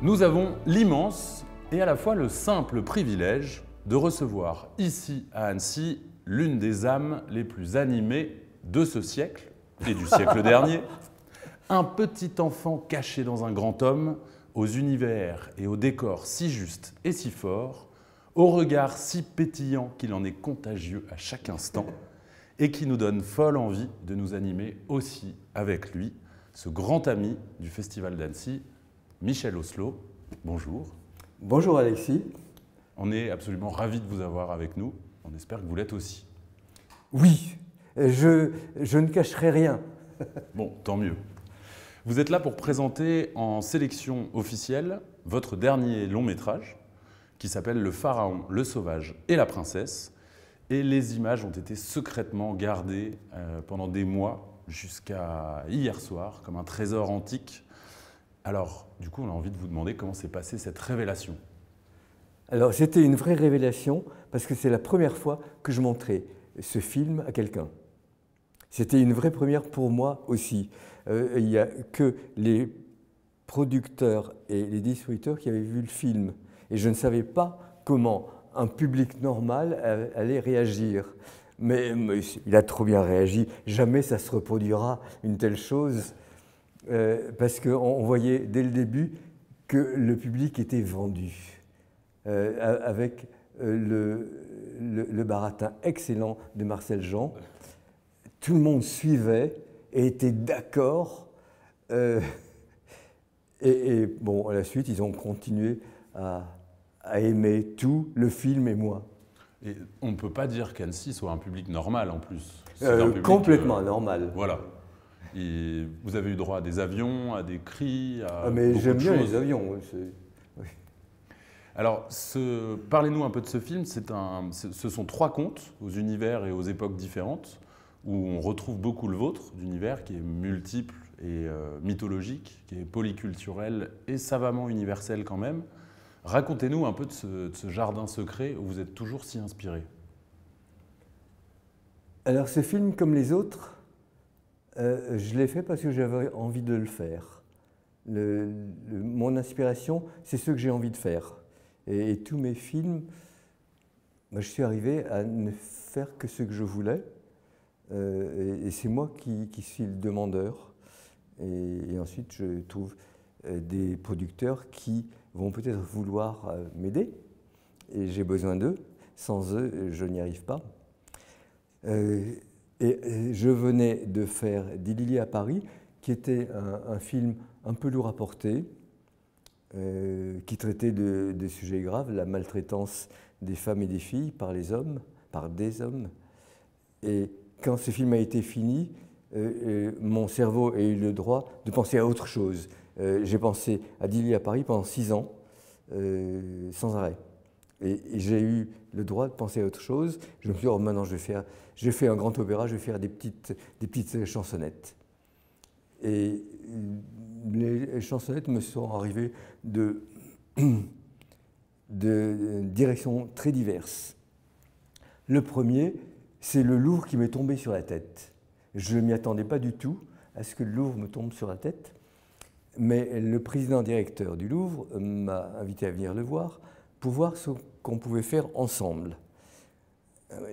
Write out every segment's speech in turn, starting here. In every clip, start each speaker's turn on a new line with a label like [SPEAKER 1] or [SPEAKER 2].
[SPEAKER 1] Nous avons l'immense et à la fois le simple privilège de recevoir ici à Annecy l'une des âmes les plus animées de ce siècle et du siècle dernier. Un petit enfant caché dans un grand homme, aux univers et aux décors si justes et si forts, au regard si pétillant qu'il en est contagieux à chaque instant, et qui nous donne folle envie de nous animer aussi avec lui, ce grand ami du Festival d'Annecy, Michel Oslo. Bonjour.
[SPEAKER 2] Bonjour Alexis.
[SPEAKER 1] On est absolument ravis de vous avoir avec nous. On espère que vous l'êtes aussi.
[SPEAKER 2] Oui, je ne cacherai rien.
[SPEAKER 1] Bon, tant mieux. Vous êtes là pour présenter en sélection officielle votre dernier long métrage qui s'appelle Le Pharaon, le Sauvage et la Princesse. Et les images ont été secrètement gardées pendant des mois jusqu'à hier soir comme un trésor antique. Alors, du coup, on a envie de vous demander comment s'est passée cette révélation.
[SPEAKER 2] Alors, c'était une vraie révélation parce que c'est la première fois que je montrais ce film à quelqu'un. C'était une vraie première pour moi aussi. Il n'y a que les producteurs et les distributeurs qui avaient vu le film. Et je ne savais pas comment un public normal allait réagir. Mais il a trop bien réagi. Jamais ça se reproduira une telle chose. Parce qu'on voyait dès le début que le public était vendu. Avec le baratin excellent de Marcel Jean. Tout le monde suivait et était d'accord. Et bon, à la suite, ils ont continué à aimer tout, le film et moi.
[SPEAKER 1] Et on ne peut pas dire qu'Annecy soit un public normal en plus.
[SPEAKER 2] Complètement normal.
[SPEAKER 1] Voilà. Et vous avez eu droit à des avions, à des cris, à
[SPEAKER 2] mais j'aime bien
[SPEAKER 1] choses.
[SPEAKER 2] les avions. Oui.
[SPEAKER 1] Alors, parlez-nous un peu de ce film. Ce sont 3 contes aux univers et aux époques différentes, où on retrouve beaucoup le vôtre, d'univers qui est multiple et mythologique, qui est polyculturel et savamment universel quand même. Racontez-nous un peu de ce jardin secret où vous êtes toujours si inspiré.
[SPEAKER 2] Alors, ce film, comme les autres, je l'ai fait parce que j'avais envie de le faire. Mon inspiration, c'est ce que j'ai envie de faire. Et tous mes films, je suis arrivé à ne faire que ce que je voulais. Et c'est moi qui suis le demandeur. Et ensuite, je trouve des producteurs qui vont peut-être vouloir m'aider. Et j'ai besoin d'eux. Sans eux, je n'y arrive pas. Et je venais de faire D'Illier à Paris, qui était un film un peu lourd à porter, qui traitait de sujets graves, la maltraitance des femmes et des filles par les hommes, par des hommes. Et quand ce film a été fini, mon cerveau a eu le droit de penser à autre chose. J'ai pensé à D'Illier à Paris pendant 6 ans, sans arrêt. Et j'ai eu le droit de penser à autre chose. Je me suis dit, oh, maintenant je fais un grand opéra, je vais faire des petites chansonnettes. Et les chansonnettes me sont arrivées de directions très diverses. Le premier, c'est le Louvre qui m'est tombé sur la tête. Je ne m'y attendais pas du tout à ce que le Louvre me tombe sur la tête. Mais le président-directeur du Louvre m'a invité à venir le voir pour voir ce qu'on pouvait faire ensemble.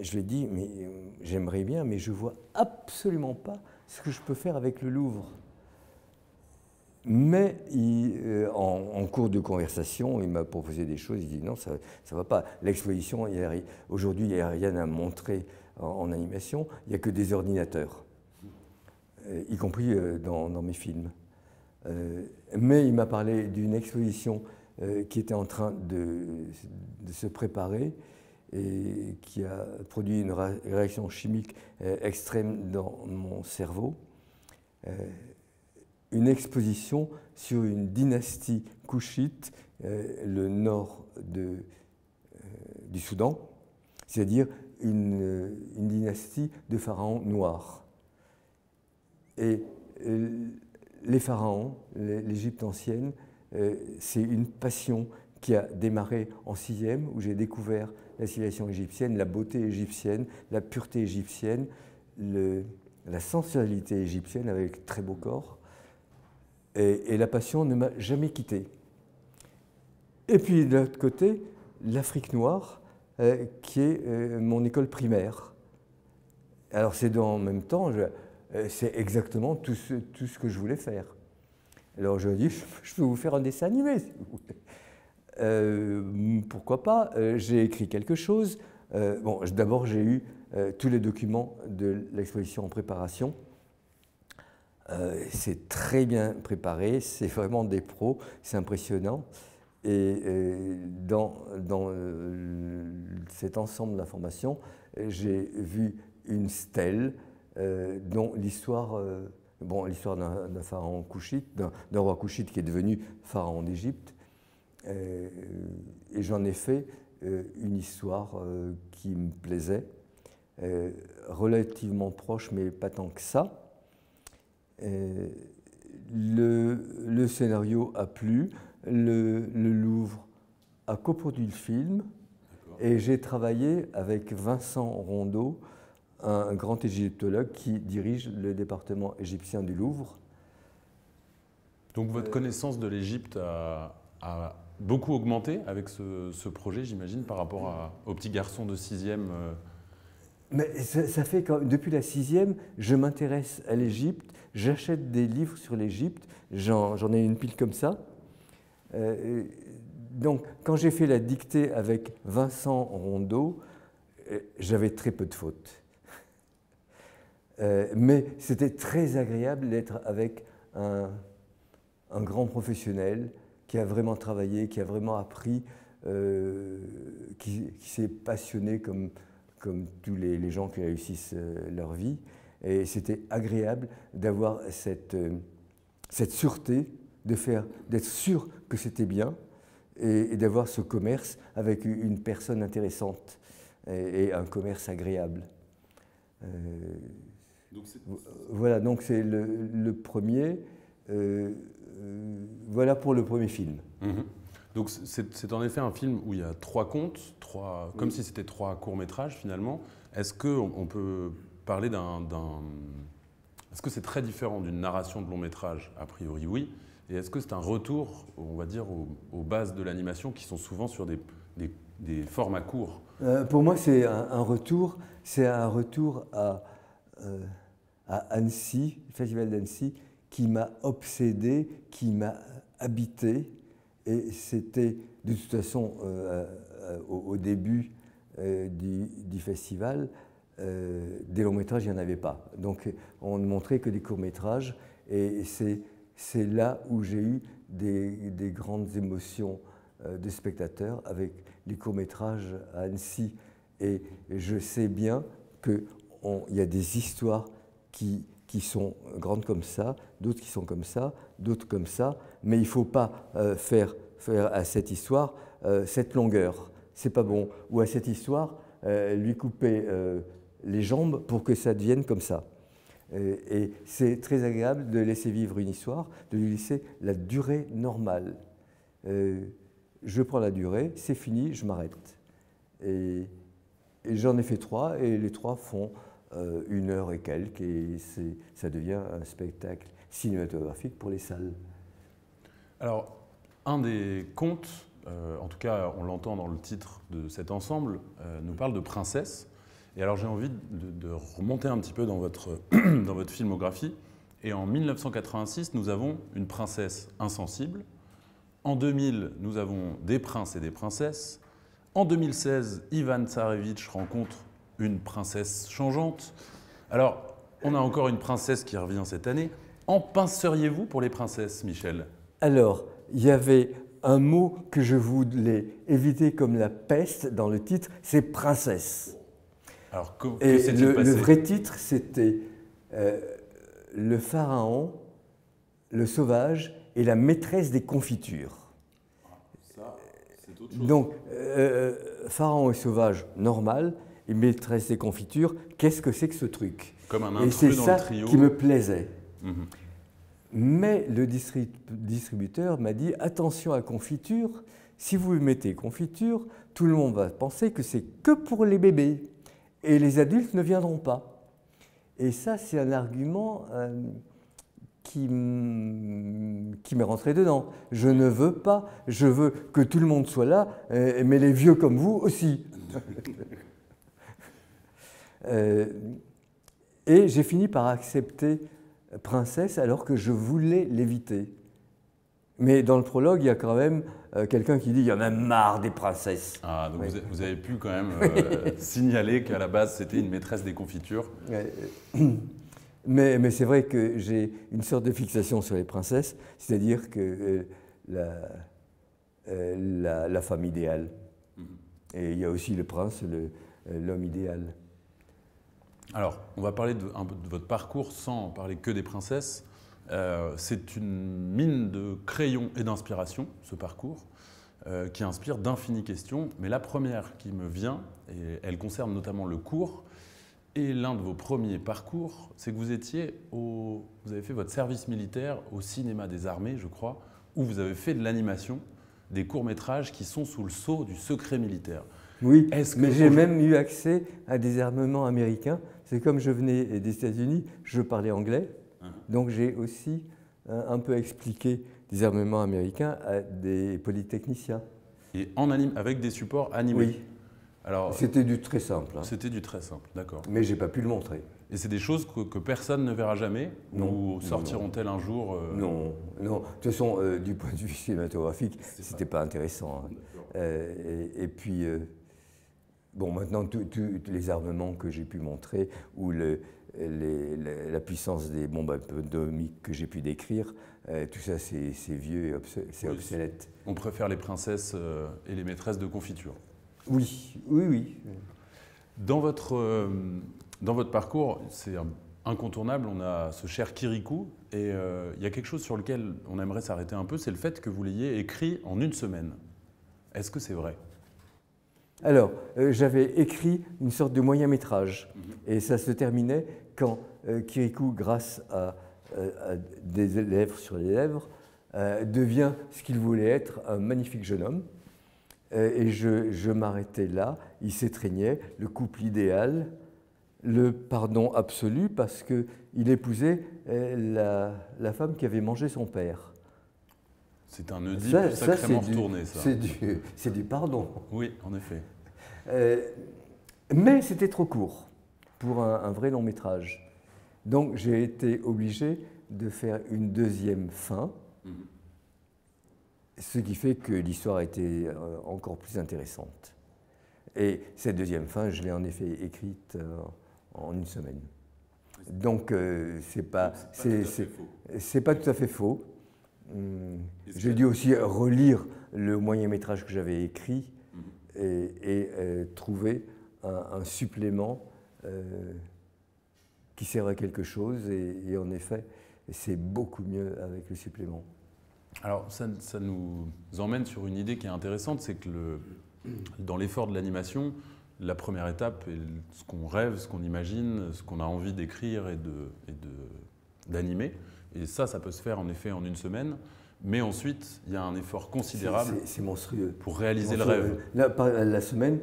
[SPEAKER 2] Je lui ai dit, mais j'aimerais bien, mais je ne vois absolument pas ce que je peux faire avec le Louvre. Mais en cours de conversation, il m'a proposé des choses. Il dit non, ça ne va pas. L'exposition, aujourd'hui, il n'y a rien à montrer en animation. Il n'y a que des ordinateurs, y compris dans mes films. Mais il m'a parlé d'une exposition qui était en train de se préparer et qui a produit une réaction chimique extrême dans mon cerveau. Une exposition sur une dynastie couchite, le nord du Soudan, c'est-à-dire une dynastie de pharaons noirs. Et les pharaons, l'Égypte ancienne, c'est une passion qui a démarré en 6e, où j'ai découvert la civilisation égyptienne, la beauté égyptienne, la pureté égyptienne, la sensualité égyptienne avec très beau corps. Et la passion ne m'a jamais quitté. Et puis de l'autre côté, l'Afrique noire, qui est mon école primaire. Alors c'est en même temps, c'est exactement tout ce que je voulais faire. Alors je me dis, je peux vous faire un dessin animé si vous voulez. Pourquoi pas? J'ai écrit quelque chose. Bon, d'abord j'ai eu tous les documents de l'exposition en préparation. C'est très bien préparé, c'est vraiment des pros, c'est impressionnant. Et dans cet ensemble d'informations, j'ai vu une stèle dont l'histoire d'un pharaon couchite, d'un roi couchite qui est devenu pharaon d'Égypte. Et j'en ai fait une histoire qui me plaisait, relativement proche, mais pas tant que ça. Le scénario a plu, le Louvre a coproduit le film, et j'ai travaillé avec Vincent Rondeau, un grand égyptologue qui dirige le département égyptien du Louvre.
[SPEAKER 1] Donc votre connaissance de l'Égypte a beaucoup augmenté avec ce projet, j'imagine, par rapport au petit garçon de 6e.
[SPEAKER 2] Mais ça fait que depuis la 6e, je m'intéresse à l'Égypte, j'achète des livres sur l'Égypte, j'en ai une pile comme ça. Donc quand j'ai fait la dictée avec Vincent Rondeau, j'avais très peu de fautes. Mais c'était très agréable d'être avec un grand professionnel qui a vraiment travaillé, qui a vraiment appris, qui s'est passionné comme tous les gens qui réussissent leur vie. Et c'était agréable d'avoir cette sûreté, d'être sûr que c'était bien et d'avoir ce commerce avec une personne intéressante et un commerce agréable. Voilà, donc c'est le premier. Voilà pour le premier film.
[SPEAKER 1] Mmh. Donc c'est en effet un film où il y a 3 contes, comme si c'était 3 courts-métrages finalement. Est-ce qu'on peut parler Est-ce que c'est très différent d'une narration de long-métrage? A priori oui. Et est-ce que c'est un retour, on va dire, aux bases de l'animation qui sont souvent sur des formats courts?
[SPEAKER 2] Pour moi, c'est un retour à Annecy, le Festival d'Annecy, qui m'a obsédé, qui m'a habité. Et c'était, de toute façon, au début du festival, des longs-métrages, il n'y en avait pas. Donc, on ne montrait que des courts-métrages. Et c'est là où j'ai eu des grandes émotions de spectateurs avec les courts-métrages à Annecy. Et je sais bien qu'il y a des histoires qui sont grandes comme ça, d'autres qui sont comme ça, d'autres comme ça, mais il ne faut pas faire à cette histoire cette longueur. C'est pas bon. Ou à cette histoire, lui couper les jambes pour que ça devienne comme ça. Et c'est très agréable de laisser vivre une histoire, de lui laisser la durée normale. Je prends la durée, c'est fini, je m'arrête. Et j'en ai fait 3, et les 3 font 1 heure et quelques, et ça devient un spectacle cinématographique pour les salles.
[SPEAKER 1] Alors, un des contes, en tout cas on l'entend dans le titre de cet ensemble, nous parle de princesse. Et alors j'ai envie de remonter un petit peu dans votre filmographie. Et en 1986, nous avons une princesse insensible. En 2000, nous avons des princes et des princesses. En 2016, Ivan Tsarevitch rencontre une princesse changeante. Alors, on a encore une princesse qui revient cette année. En pinceriez-vous pour les princesses, Michel?
[SPEAKER 2] Alors, il y avait un mot que je voulais éviter comme la peste dans le titre, c'est princesse.
[SPEAKER 1] Alors, que
[SPEAKER 2] s'est-il passé? Le vrai titre, c'était le pharaon, le sauvage et la maîtresse des confitures.
[SPEAKER 1] Ça, c'est autre chose.
[SPEAKER 2] Donc, pharaon et sauvage, normal, et maîtresse des confitures, qu'est-ce que c'est que ce truc?
[SPEAKER 1] Comme un intrus dans le trio.
[SPEAKER 2] Et c'est ça qui me plaisait.
[SPEAKER 1] Mmh.
[SPEAKER 2] Mais le distributeur m'a dit, attention à confiture, si vous mettez confiture, tout le monde va penser que c'est que pour les bébés. Et les adultes ne viendront pas. Et ça, c'est un argument m'est rentré dedans. Je ne veux pas, je veux que tout le monde soit là, mais les vieux comme vous aussi. Et j'ai fini par accepter Princesse alors que je voulais l'éviter. Mais dans le prologue, il y a quand même quelqu'un qui dit « il y en a marre des princesses ».
[SPEAKER 1] Ah, donc oui. vous avez pu quand même signaler qu'à la base, c'était une maîtresse des confitures.
[SPEAKER 2] Mais c'est vrai que j'ai une sorte de fixation sur les princesses, c'est-à-dire que la femme idéale. Et il y a aussi le prince, l'homme idéal.
[SPEAKER 1] Alors, on va parler un peu de votre parcours sans parler que des princesses. C'est une mine de crayons et d'inspiration, ce parcours, qui inspire d'infinies questions. Mais la première qui me vient, et elle concerne notamment le cours, et l'un de vos premiers parcours, c'est que vous avez fait votre service militaire au cinéma des armées, je crois, où vous avez fait de l'animation, des courts-métrages qui sont sous le sceau du secret militaire.
[SPEAKER 2] Oui, mais j'ai même eu accès à des armements américains. C'est comme je venais des États-Unis, je parlais anglais, donc j'ai aussi un peu expliqué des armements américains à des polytechniciens.
[SPEAKER 1] Et avec des supports animés.
[SPEAKER 2] Oui. C'était du très simple. Hein.
[SPEAKER 1] C'était du très simple, d'accord.
[SPEAKER 2] Mais j'ai pas pu le montrer.
[SPEAKER 1] Et c'est des choses que personne ne verra jamais?
[SPEAKER 2] Non.
[SPEAKER 1] Ou sortiront-elles un jour
[SPEAKER 2] Non, non. De toute façon, du point de vue cinématographique, c'était pas intéressant. Hein. Et puis, bon, maintenant, tous les armements que j'ai pu montrer, ou la puissance des bombes atomiques que j'ai pu décrire, tout ça, c'est vieux et c'est obsolète.
[SPEAKER 1] On préfère les princesses et les maîtresses de confiture.
[SPEAKER 2] Oui, oui, oui.
[SPEAKER 1] Dans votre parcours, c'est incontournable, on a ce cher Kirikou, et il y a quelque chose sur lequel on aimerait s'arrêter un peu, c'est le fait que vous l'ayez écrit en une semaine. Est-ce que c'est vrai?
[SPEAKER 2] Alors, j'avais écrit une sorte de moyen-métrage, et ça se terminait quand Kirikou, grâce à des lèvres sur les lèvres, devient ce qu'il voulait être, un magnifique jeune homme. Et je m'arrêtais là, il s'étreignait, le couple idéal, le pardon absolu, parce qu'il épousait la femme qui avait mangé son père.
[SPEAKER 1] C'est un Oedipe sacrément retourné, ça.
[SPEAKER 2] C'est du pardon.
[SPEAKER 1] Oui, en effet.
[SPEAKER 2] Mais c'était trop court pour un vrai long métrage. Donc j'ai été obligé de faire une deuxième fin. Ce qui fait que l'histoire a été encore plus intéressante. Et cette deuxième fin, je l'ai en effet écrite en une semaine. Donc, c'est pas tout à fait faux. J'ai dû aussi relire le moyen-métrage que j'avais écrit et trouver un supplément qui sert à quelque chose. Et en effet, c'est beaucoup mieux avec le supplément.
[SPEAKER 1] Alors, ça nous emmène sur une idée qui est intéressante, c'est que dans l'effort de l'animation, la première étape est ce qu'on rêve, ce qu'on imagine, ce qu'on a envie d'écrire et d'animer. Et ça peut se faire en effet en une semaine. Mais ensuite, il y a un effort considérable
[SPEAKER 2] c'est monstrueux.
[SPEAKER 1] Pour réaliser le rêve.
[SPEAKER 2] La semaine,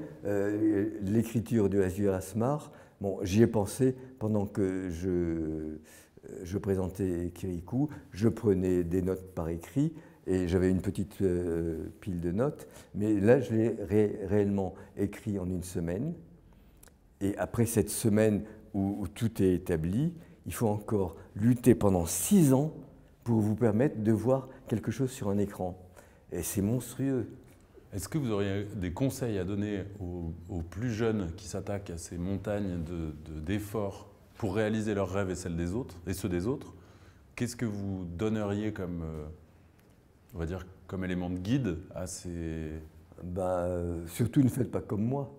[SPEAKER 2] l'écriture de Azur Asmar, bon, j'y ai pensé pendant que je présentais Kirikou, je prenais des notes par écrit et j'avais une petite pile de notes, mais là je l'ai réellement écrit en une semaine. Et après cette semaine où tout est établi, il faut encore lutter pendant 6 ans pour vous permettre de voir quelque chose sur un écran. Et c'est monstrueux.
[SPEAKER 1] Est-ce que vous auriez des conseils à donner aux plus jeunes qui s'attaquent à ces montagnes d'efforts pour réaliser leurs rêves et celles des autres, et ceux des autres? Qu'est-ce que vous donneriez comme, on va dire, comme élément de guide à ces...
[SPEAKER 2] Surtout ne faites pas comme moi.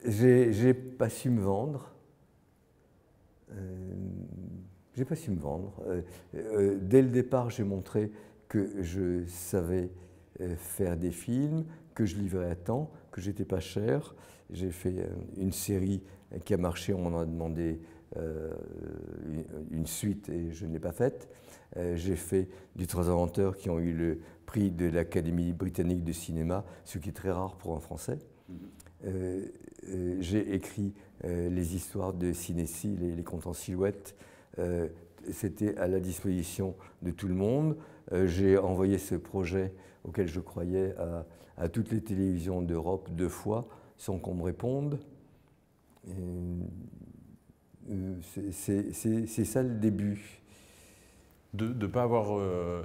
[SPEAKER 2] J'ai pas su me vendre. J'ai pas su me vendre. Dès le départ, j'ai montré que je savais faire des films, que je livrais à temps, que j'étais pas cher. J'ai fait une série qui a marché, on m'en a demandé une suite et je ne l'ai pas faite. J'ai fait des 3 inventeurs qui ont eu le prix de l'Académie britannique de cinéma, ce qui est très rare pour un Français. J'ai écrit les histoires de Cinécie, les contes en silhouette, C'était à la disposition de tout le monde. J'ai envoyé ce projet auquel je croyais à toutes les télévisions d'Europe 2 fois sans qu'on me réponde. C'est ça le début.
[SPEAKER 1] De ne pas avoir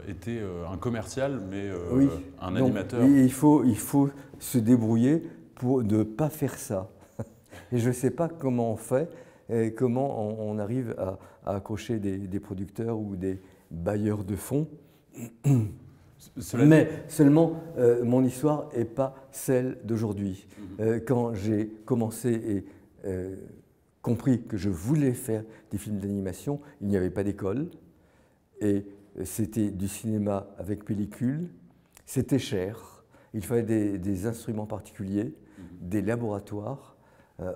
[SPEAKER 1] été un commercial, mais
[SPEAKER 2] Oui.
[SPEAKER 1] un
[SPEAKER 2] Donc,
[SPEAKER 1] animateur.
[SPEAKER 2] il faut se débrouiller pour ne pas faire ça. Et je ne sais pas comment on fait, et comment on arrive à accrocher des producteurs ou des bailleurs de fonds. Mais seulement, mon histoire n'est pas celle d'aujourd'hui. Quand j'ai commencé et compris que je voulais faire des films d'animation, il n'y avait pas d'école. Et c'était du cinéma avec pellicule. C'était cher. Il fallait des instruments particuliers, des laboratoires.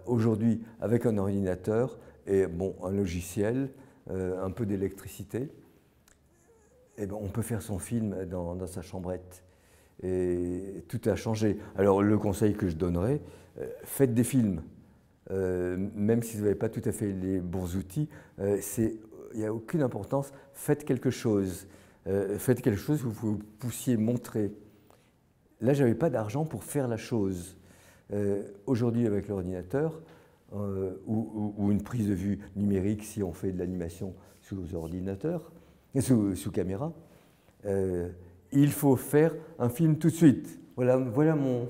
[SPEAKER 2] Aujourd'hui, avec un ordinateur et bon, un logiciel, un peu d'électricité, eh ben, on peut faire son film dans sa chambrette. Et tout a changé. Alors le conseil que je donnerais, faites des films. Même si vous n'avez pas tout à fait les bons outils, il n'y a aucune importance. Faites quelque chose. Faites quelque chose que vous puissiez montrer. Là, je n'avais pas d'argent pour faire la chose. Aujourd'hui, avec l'ordinateur, ou une prise de vue numérique, si on fait de l'animation sous ordinateur, sous caméra, il faut faire un film tout de suite. Voilà mon...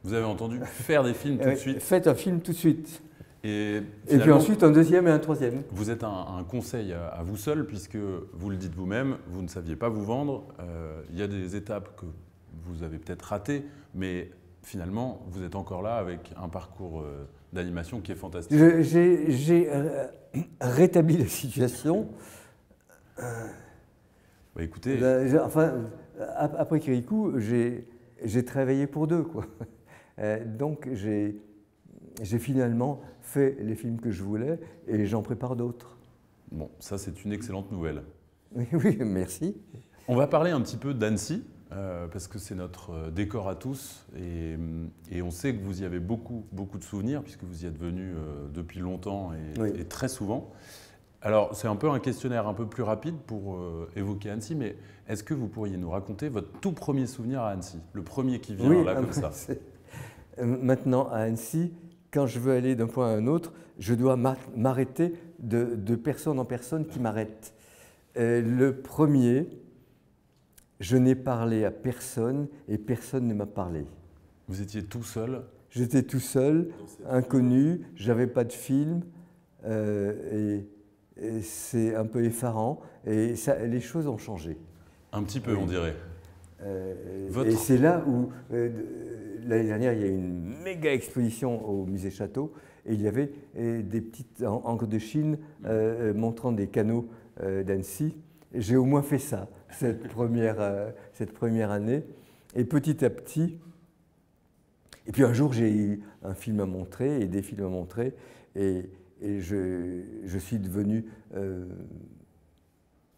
[SPEAKER 1] Vous avez entendu faire des films tout de suite.
[SPEAKER 2] Faites un film tout de suite.
[SPEAKER 1] Et
[SPEAKER 2] puis ensuite un deuxième et un troisième.
[SPEAKER 1] Vous êtes un conseil à vous seul, puisque vous le dites vous-même, vous ne saviez pas vous vendre. Il y a des étapes que vous avez peut-être ratées, mais finalement, vous êtes encore là avec un parcours d'animation qui est fantastique.
[SPEAKER 2] J'ai rétabli la situation.
[SPEAKER 1] Bah, écoutez...
[SPEAKER 2] après Kirikou, j'ai travaillé pour deux, quoi. Donc j'ai finalement fait les films que je voulais et j'en prépare d'autres.
[SPEAKER 1] Bon, ça c'est une excellente nouvelle.
[SPEAKER 2] Oui, merci.
[SPEAKER 1] On va parler un petit peu d'Annecy, parce que c'est notre décor à tous et on sait que vous y avez beaucoup de souvenirs puisque vous y êtes venu depuis longtemps et très souvent. Alors c'est un peu un questionnaire un peu plus rapide pour évoquer Annecy, mais est-ce que vous pourriez nous raconter votre tout premier souvenir à Annecy, le premier qui vient là comme ça?
[SPEAKER 2] Maintenant à Annecy, quand je veux aller d'un point à un autre, je dois m'arrêter de personne en personne qui m'arrête. Le premier, je n'ai parlé à personne et personne ne m'a parlé.
[SPEAKER 1] Vous étiez tout seul?
[SPEAKER 2] J'étais tout seul, inconnu, j'avais pas de film et c'est un peu effarant et les choses ont changé.
[SPEAKER 1] Un petit peu, on dirait.
[SPEAKER 2] Et c'est là où, l'année dernière, il y a eu une méga exposition au musée Château et il y avait des petites encres de Chine montrant des canaux d'Annecy. J'ai au moins fait ça, cette première année. Et petit à petit, et puis un jour, j'ai eu un film à montrer et des films à montrer et je suis devenu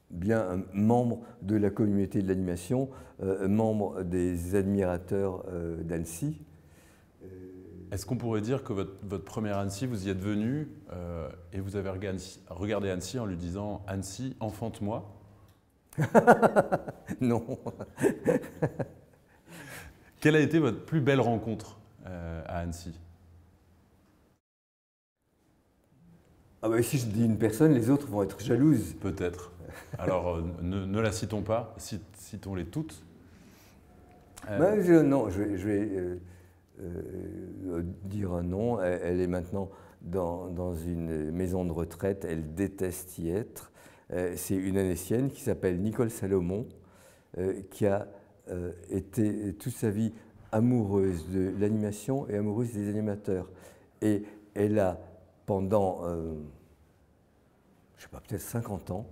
[SPEAKER 2] bien un membre de la communauté de l'animation, membre des admirateurs d'Annecy.
[SPEAKER 1] Est-ce qu'on pourrait dire que votre première Annecy, vous y êtes venu et vous avez regardé Annecy en lui disant « Annecy, enfante-moi »
[SPEAKER 2] Non.
[SPEAKER 1] Quelle a été votre plus belle rencontre à Annecy?
[SPEAKER 2] Ah bah, si je dis une personne, les autres vont être jalouses.
[SPEAKER 1] Peut-être. Alors, ne la citons pas, citons-les toutes.
[SPEAKER 2] Non, je vais dire un nom. Elle est maintenant dans une maison de retraite. Elle déteste y être. C'est une Annécienne qui s'appelle Nicole Salomon, qui a été toute sa vie amoureuse de l'animation et amoureuse des animateurs. Et elle a, pendant, je sais pas, peut-être 50 ans,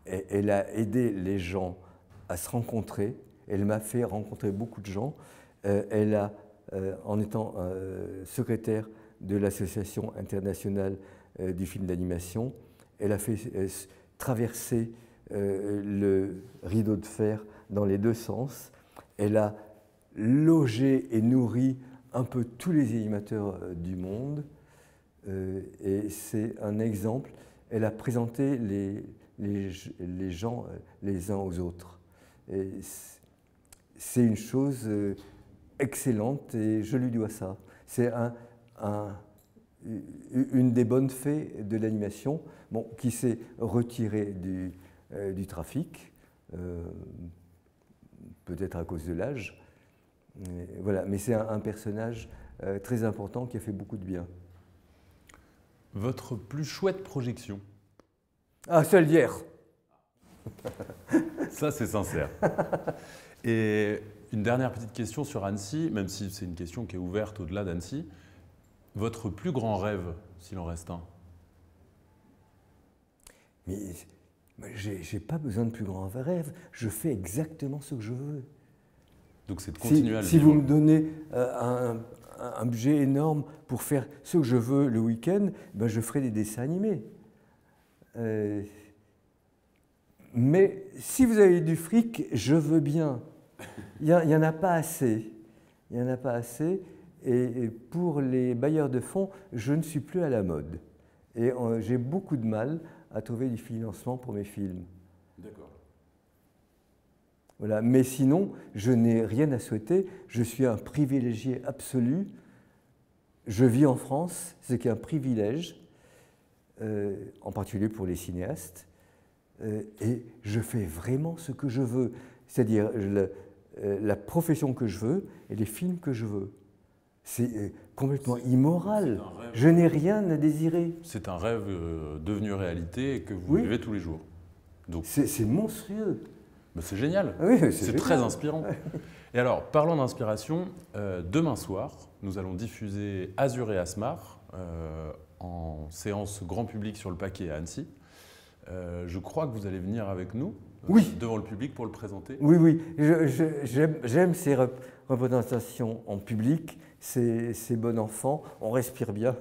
[SPEAKER 2] elle a aidé les gens à se rencontrer. Elle m'a fait rencontrer beaucoup de gens. Elle a, en étant secrétaire de l'Association internationale du film d'animation, elle a fait traverser le rideau de fer dans les deux sens. Elle a logé et nourri un peu tous les animateurs du monde. Et c'est un exemple. elle a présenté les gens les uns aux autres. C'est une chose excellente et je lui dois ça. C'est une des bonnes fées de l'animation, bon, qui s'est retirée du trafic, peut-être à cause de l'âge. Voilà, mais c'est un personnage très important qui a fait beaucoup de bien.
[SPEAKER 1] Votre plus chouette projection?
[SPEAKER 2] Ah, celle d'hier.
[SPEAKER 1] Ça, c'est sincère. Et une dernière petite question sur Annecy, même si c'est une question qui est ouverte au-delà d'Annecy. Votre plus grand rêve, s'il en reste un?
[SPEAKER 2] Mais j'ai pas besoin de plus grand rêve, je fais exactement ce que je veux.
[SPEAKER 1] Donc c'est de continuer à le
[SPEAKER 2] Si
[SPEAKER 1] vivre.
[SPEAKER 2] vous me donnez un budget énorme pour faire ce que je veux le week-end, ben je ferai des dessins animés. Mais si vous avez du fric, je veux bien. Il n'y en a pas assez. Il n'y en a pas assez. Et pour les bailleurs de fonds, je ne suis plus à la mode. Et j'ai beaucoup de mal à trouver du financement pour mes films.
[SPEAKER 1] D'accord.
[SPEAKER 2] Voilà. Mais sinon, je n'ai rien à souhaiter. Je suis un privilégié absolu. Je vis en France, ce qui est un privilège, en particulier pour les cinéastes. Et je fais vraiment ce que je veux, c'est-à-dire la profession que je veux et les films que je veux. C'est complètement immoral. Je n'ai rien à désirer.
[SPEAKER 1] C'est un rêve devenu réalité et que vous vivez tous les jours.
[SPEAKER 2] C'est monstrueux.
[SPEAKER 1] Ben c'est génial.
[SPEAKER 2] Oui,
[SPEAKER 1] c'est très inspirant. Et alors, parlons d'inspiration. Demain soir, nous allons diffuser Azur et Asmar en séance grand public sur le Paquet à Annecy. Je crois que vous allez venir avec nous devant le public pour le présenter.
[SPEAKER 2] Oui, oui. J'aime ces représentations en public. C'est bon enfant. On respire bien.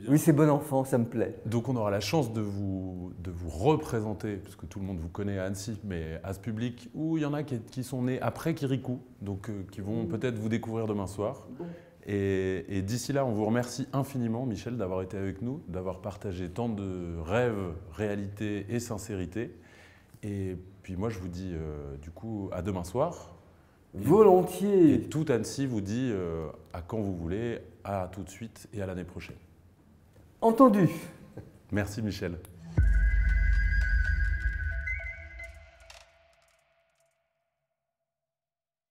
[SPEAKER 2] Oui, c'est bon enfant, ça me plaît.
[SPEAKER 1] Donc on aura la chance de vous représenter, puisque tout le monde vous connaît à Annecy, mais à ce public où il y en a qui sont nés après Kirikou, donc qui vont peut-être vous découvrir demain soir. Bon. Et d'ici là, on vous remercie infiniment, Michel, d'avoir été avec nous, d'avoir partagé tant de rêves, réalité et sincérité. Et puis moi, je vous dis du coup à demain soir.
[SPEAKER 2] Volontiers.
[SPEAKER 1] Et tout Annecy vous dit à quand vous voulez, à tout de suite et à l'année prochaine.
[SPEAKER 2] Entendu.
[SPEAKER 1] Merci Michel.